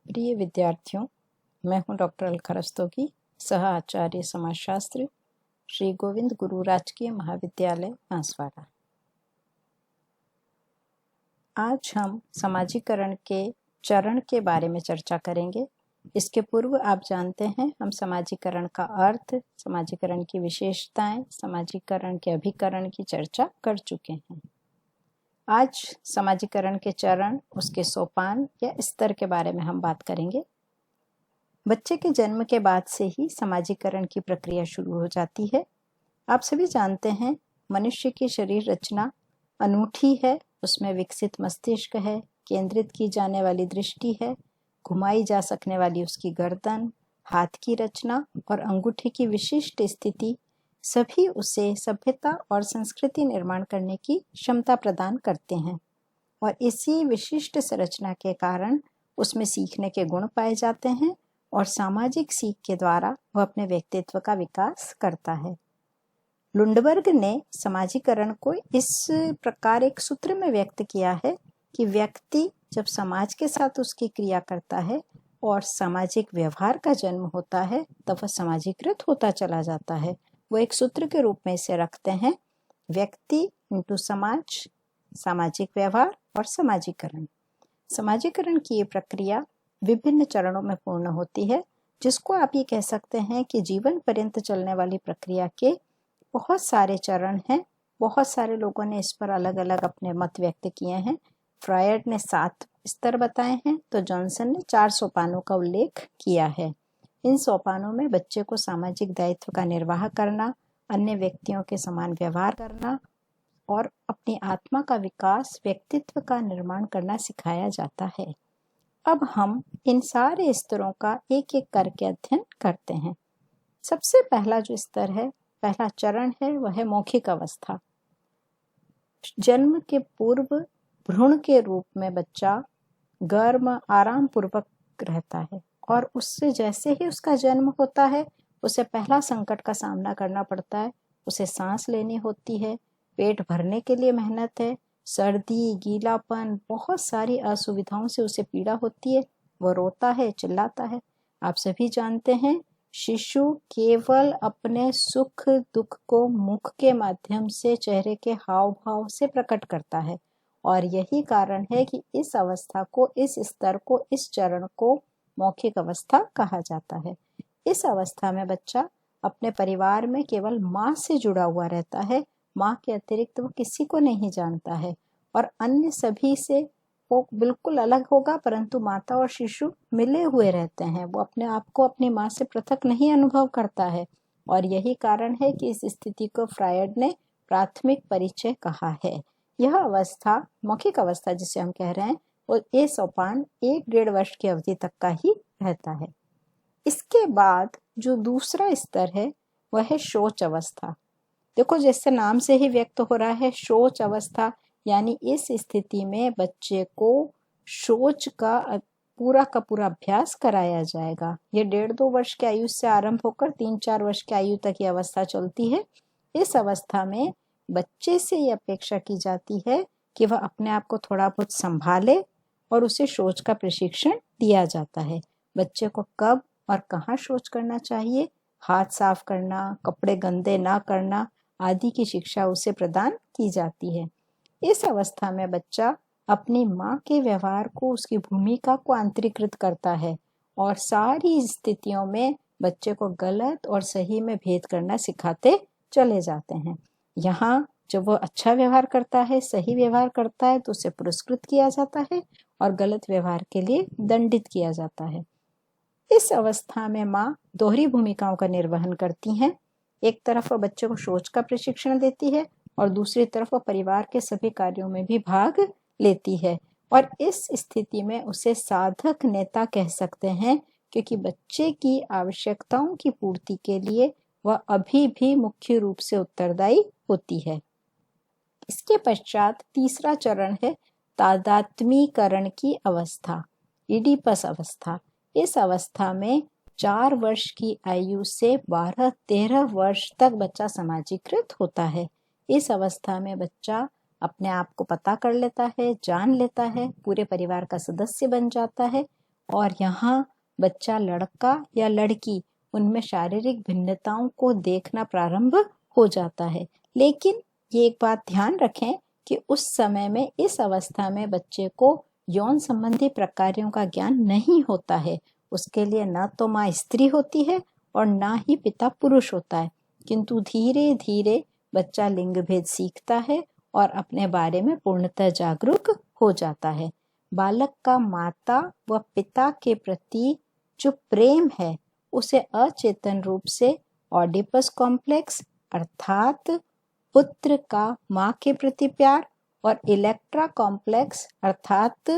प्रिय विद्यार्थियों, मैं हूं डॉक्टर अलका रस्तोगी, सह आचार्य समाजशास्त्र, श्री गोविंद गुरु राजकीय महाविद्यालय बांसवाड़ा। आज हम समाजीकरण के चरण के बारे में चर्चा करेंगे। इसके पूर्व आप जानते हैं हम समाजीकरण का अर्थ, समाजीकरण की विशेषताएं, समाजीकरण के अभिकरण की चर्चा कर चुके हैं। आज समाजीकरण के चरण, उसके सोपान या स्तर के बारे में हम बात करेंगे। बच्चे के जन्म के बाद से ही समाजीकरण की प्रक्रिया शुरू हो जाती है। आप सभी जानते हैं मनुष्य की शरीर रचना अनूठी है। उसमें विकसित मस्तिष्क है, केंद्रित की जाने वाली दृष्टि है, घुमाई जा सकने वाली उसकी गर्दन, हाथ की रचना और अंगूठे की विशिष्ट स्थिति सभी उसे सभ्यता और संस्कृति निर्माण करने की क्षमता प्रदान करते हैं। और इसी विशिष्ट संरचना के कारण उसमें सीखने के गुण पाए जाते हैं और सामाजिक सीख के द्वारा वह अपने व्यक्तित्व का विकास करता है। लुंडबर्ग ने समाजीकरण को इस प्रकार एक सूत्र में व्यक्त किया है कि व्यक्ति जब समाज के साथ उसकी क्रिया करता है और सामाजिक व्यवहार का जन्म होता है तब वह समाजीकृत होता चला जाता है। वो एक सूत्र के रूप में इसे रखते हैं, व्यक्ति इंटू समाज, सामाजिक व्यवहार और समाजीकरण। समाजीकरण की ये प्रक्रिया विभिन्न चरणों में पूर्ण होती है, जिसको आप ये कह सकते हैं कि जीवन पर्यंत चलने वाली प्रक्रिया के बहुत सारे चरण हैं। बहुत सारे लोगों ने इस पर अलग अलग अपने मत व्यक्त किए हैं। फ्रायड ने 7 स्तर बताए हैं तो जॉनसन ने 4 सोपानों का उल्लेख किया है। इन सोपानों में बच्चे को सामाजिक दायित्व का निर्वाह करना, अन्य व्यक्तियों के समान व्यवहार करना और अपनी आत्मा का विकास, व्यक्तित्व का निर्माण करना सिखाया जाता है। अब हम इन सारे स्तरों का एक एक करके अध्ययन करते हैं। सबसे पहला जो स्तर है, पहला चरण है, वह है मौखिक अवस्था। जन्म के पूर्व भ्रूण के रूप में बच्चा गर्म आराम पूर्वक रहता है और उससे जैसे ही उसका जन्म होता है उसे पहला संकट का सामना करना पड़ता है। उसे सांस लेनी होती है, पेट भरने के लिए मेहनत है, सर्दी, गीलापन, बहुत सारी असुविधाओं से उसे पीड़ा होती है। वो रोता है, चिल्लाता है। आप सभी जानते हैं शिशु केवल अपने सुख दुख को मुख के माध्यम से, चेहरे के हाव भाव से प्रकट करता है और यही कारण है कि इस अवस्था को, इस स्तर को, इस चरण को मौखिक अवस्था कहा जाता है। इस अवस्था में बच्चा अपने परिवार में केवल माँ से जुड़ा हुआ रहता है। माँ के अतिरिक्त वो किसी को नहीं जानता है और अन्य सभी से वो बिल्कुल अलग होगा, परंतु माता और शिशु मिले हुए रहते हैं। वो अपने आप को अपनी माँ से पृथक नहीं अनुभव करता है और यही कारण है कि इस स्थिति को फ्रायड ने प्राथमिक परिचय कहा है। यह अवस्था, मौखिक अवस्था जिसे हम कह रहे हैं, वो ये सोपान 1-1.5 वर्ष की अवधि तक का ही रहता है। इसके बाद जो दूसरा स्तर है वह है शौच अवस्था। देखो, जैसे नाम से ही व्यक्त हो रहा है, शौच अवस्था, यानी इस स्थिति में बच्चे को शौच का पूरा अभ्यास कराया जाएगा। यह 1.5-2 वर्ष की आयु से आरंभ होकर 3-4 वर्ष की आयु तक ये अवस्था चलती है। इस अवस्था में बच्चे से ये अपेक्षा की जाती है कि वह अपने आप को थोड़ा बहुत संभाले और उसे शौच का प्रशिक्षण दिया जाता है। बच्चे को कब और कहाँ शौच करना चाहिए, हाथ साफ करना, कपड़े गंदे ना करना आदि की शिक्षा उसे प्रदान की जाती है। इस अवस्था में बच्चा अपनी माँ के व्यवहार को, उसकी भूमिका को आंतरिकृत करता है और सारी स्थितियों में बच्चे को गलत और सही में भेद करना सिखाते चले जाते हैं। यहाँ जब वो अच्छा व्यवहार करता है, सही व्यवहार करता है तो उसे पुरस्कृत किया जाता है और गलत व्यवहार के लिए दंडित किया जाता है। इस अवस्था में माँ दोहरी भूमिकाओं का निर्वहन करती हैं। एक तरफ वह बच्चे को शौच का प्रशिक्षण देती है और दूसरी तरफ वह परिवार के सभी कार्यों में भी भाग लेती है और इस स्थिति में उसे साधक नेता कह सकते हैं, क्योंकि बच्चे की आवश्यकताओं की पूर्ति के लिए वह अभी भी मुख्य रूप से उत्तरदायी होती है। इसके पश्चात तीसरा चरण है तादात्मीकरण की अवस्था, इडिपस अवस्था। इस अवस्था में 4 वर्ष की आयु से 12-13 वर्ष तक बच्चा समाजीकृत होता है। इस अवस्था में बच्चा अपने आप को पता कर लेता है, जान लेता है, पूरे परिवार का सदस्य बन जाता है और यहाँ बच्चा लड़का या लड़की उनमें शारीरिक भिन्नताओं को देखना प्रारंभ हो जाता है। लेकिन ये एक बात ध्यान रखें कि उस समय में, इस अवस्था में बच्चे को यौन संबंधी प्रकारों का ज्ञान नहीं होता है। उसके लिए न तो माँ स्त्री होती है और ना ही पिता पुरुष होता है, किंतु धीरे धीरे बच्चा लिंग भेद सीखता है और अपने बारे में पूर्णतः जागरूक हो जाता है। बालक का माता व पिता के प्रति जो प्रेम है उसे अचेतन रूप से ऑडिपस कॉम्प्लेक्स अर्थात पुत्र का माँ के प्रति प्यार और इलेक्ट्रा कॉम्प्लेक्स अर्थात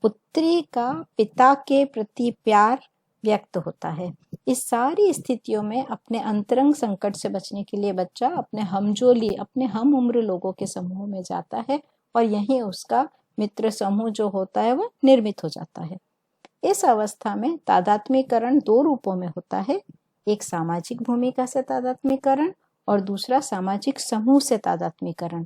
पुत्री का पिता के प्रति प्यार व्यक्त होता है। इस सारी स्थितियों में अपने अंतरंग संकट से बचने के लिए बच्चा अपने हमजोली, अपने हम उम्र लोगों के समूह में जाता है और यहीं उसका मित्र समूह जो होता है वह निर्मित हो जाता है। इस अवस्था में तादात्म्यकरण दो रूपों में होता है, एक सामाजिक भूमिका से तादात्म्यकरण और दूसरा सामाजिक समूह से तादात्म्यकरण।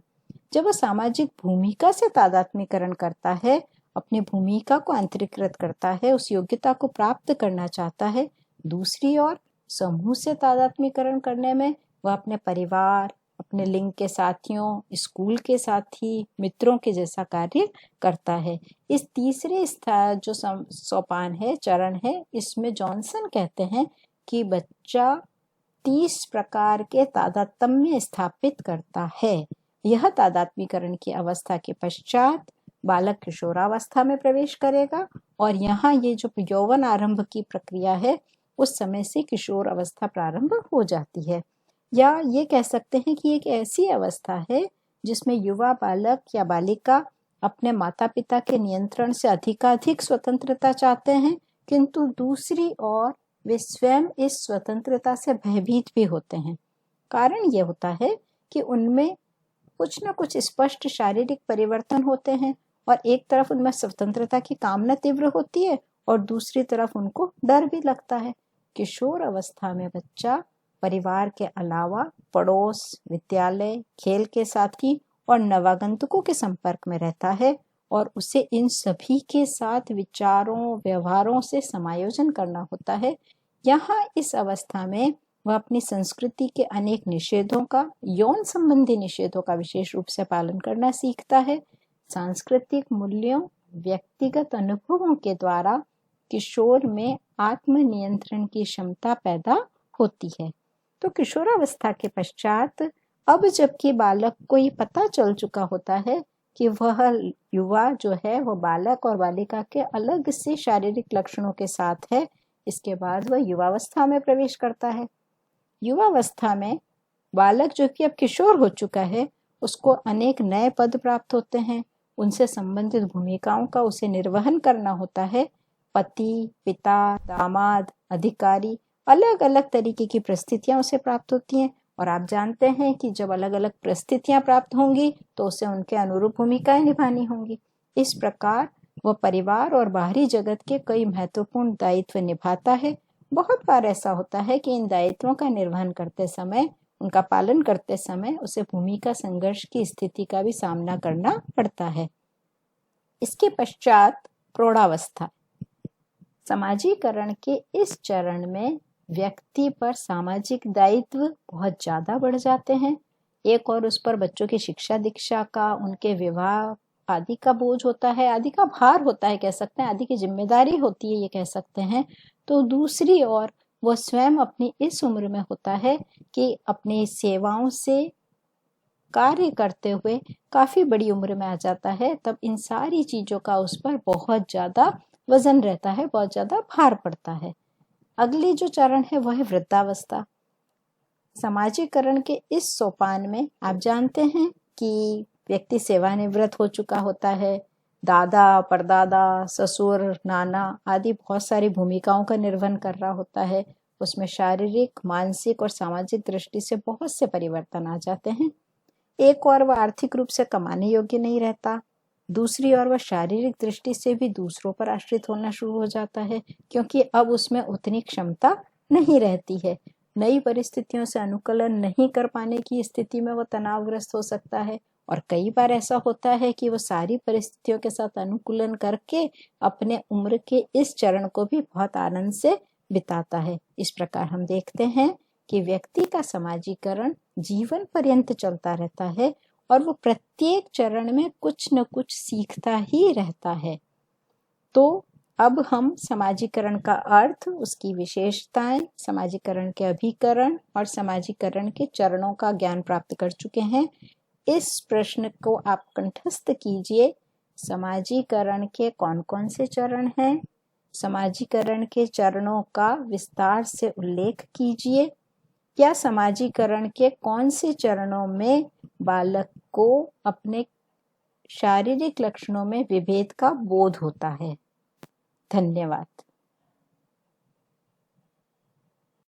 जब वह सामाजिक भूमिका से तादात्म्यकरण करता है, अपनी भूमिका को अंतरीकृत करता है, उस योग्यता को प्राप्त करना चाहता है, दूसरी ओर समूह से तादात्म्यकरण करने में वह अपने परिवार, अपने लिंग के साथियों, स्कूल के साथी, मित्रों के जैसा कार्य करता है। इस तीसरे जो सोपान है, चरण है, इसमें जॉनसन कहते हैं कि बच्चा 30 प्रकार के तादात्म्य स्थापित करता है। यह तादात्म्यकरण की अवस्था के पश्चात बालक किशोरावस्था में प्रवेश करेगा और यहाँ ये जो यौवन आरंभ की प्रक्रिया है उस समय से किशोर अवस्था प्रारंभ हो जाती है। या ये कह सकते हैं कि एक ऐसी अवस्था है जिसमें युवा बालक या बालिका अपने माता पिता के नियंत्रण से अधिकाधिक स्वतंत्रता चाहते हैं, किंतु दूसरी ओर वे स्वयं इस स्वतंत्रता से भयभीत भी होते हैं। कारण ये होता है कि उनमें कुछ न कुछ स्पष्ट शारीरिक परिवर्तन होते हैं और एक तरफ उनमें स्वतंत्रता की कामना तीव्र होती है और दूसरी तरफ उनको डर भी लगता है। किशोर अवस्था में बच्चा परिवार के अलावा पड़ोस, विद्यालय, खेल के साथी और नवागंतुकों के संपर्क में रहता है और उसे इन सभी के साथ विचारों, व्यवहारों से समायोजन करना होता है। यहाँ इस अवस्था में वह अपनी संस्कृति के अनेक निषेधों का, यौन संबंधी निषेधों का विशेष रूप से पालन करना सीखता है। सांस्कृतिक मूल्यों, व्यक्तिगत अनुभवों के द्वारा किशोर में आत्मनियंत्रण की क्षमता पैदा होती है। तो किशोरावस्था के पश्चात अब जबकि बालक को ये पता चल चुका होता है कि वह युवा जो है वह बालक और बालिका के अलग से शारीरिक लक्षणों के साथ है, इसके बाद वह युवावस्था में प्रवेश करता है। युवावस्था में बालक जो कि अब किशोर हो चुका है उसको अनेक नए पद प्राप्त होते हैं, उनसे संबंधित भूमिकाओं का उसे निर्वहन करना होता है। पति, पिता, दामाद, अधिकारी, अलग अलग तरीके की परिस्थितियां उसे प्राप्त होती हैं और आप जानते हैं कि जब अलग अलग परिस्थितियां प्राप्त होंगी तो उसे उनके अनुरूप भूमिकाएं निभानी होंगी। इस प्रकार वह परिवार और बाहरी जगत के कई महत्वपूर्ण दायित्व निभाता है। बहुत बार ऐसा होता है कि इन दायित्वों का निर्वहन करते समय, उनका पालन करते समय उसे भूमिका संघर्ष की स्थिति का भी सामना करना पड़ता है। इसके पश्चात प्रौढ़ावस्था। समाजीकरण के इस चरण में व्यक्ति पर सामाजिक दायित्व बहुत ज्यादा बढ़ जाते हैं। एक और उस पर बच्चों की शिक्षा दीक्षा का, उनके विवाह आदि का बोझ होता है, आदि का भार होता है कह सकते हैं, आदि की जिम्मेदारी होती है ये कह सकते हैं। तो दूसरी ओर वह स्वयं अपनी इस उम्र में होता है कि अपनी सेवाओं से कार्य करते हुए काफी बड़ी उम्र में आ जाता है, तब इन सारी चीजों का उस पर बहुत ज्यादा वजन रहता है, बहुत ज्यादा भार पड़ता है। अगली जो चरण है वह है वृद्धावस्था। समाजीकरण के इस सोपान में आप जानते हैं कि व्यक्ति सेवानिवृत्त हो चुका होता है, दादा, परदादा, ससुर, नाना आदि बहुत सारी भूमिकाओं का निर्वहन कर रहा होता है। उसमें शारीरिक, मानसिक और सामाजिक दृष्टि से बहुत से परिवर्तन आ जाते हैं। एक और वह आर्थिक रूप से कमाने योग्य नहीं रहता, दूसरी ओर वह शारीरिक दृष्टि से भी दूसरों पर आश्रित होना शुरू हो जाता है, क्योंकि अब उसमें उतनी क्षमता नहीं रहती है। नई परिस्थितियों से अनुकूलन नहीं कर पाने की स्थिति में वह तनावग्रस्त हो सकता है और कई बार ऐसा होता है कि वो सारी परिस्थितियों के साथ अनुकूलन करके अपने उम्र के इस चरण को भी बहुत आनंद से बिताता है। इस प्रकार हम देखते हैं कि व्यक्ति का समाजीकरण जीवन पर्यंत चलता रहता है और वो प्रत्येक चरण में कुछ न कुछ सीखता ही रहता है। तो अब हम समाजीकरण का अर्थ, उसकी विशेषताएं, समाजीकरण के अभिकरण और समाजीकरण के चरणों का ज्ञान प्राप्त कर चुके हैं। इस प्रश्न को आप कंठस्थ कीजिए। समाजीकरण के कौन कौन से चरण हैं? समाजीकरण के चरणों का विस्तार से उल्लेख कीजिए। या समाजीकरण के कौन से चरणों में बालक को अपने शारीरिक लक्षणों में विभेद का बोध होता है? धन्यवाद।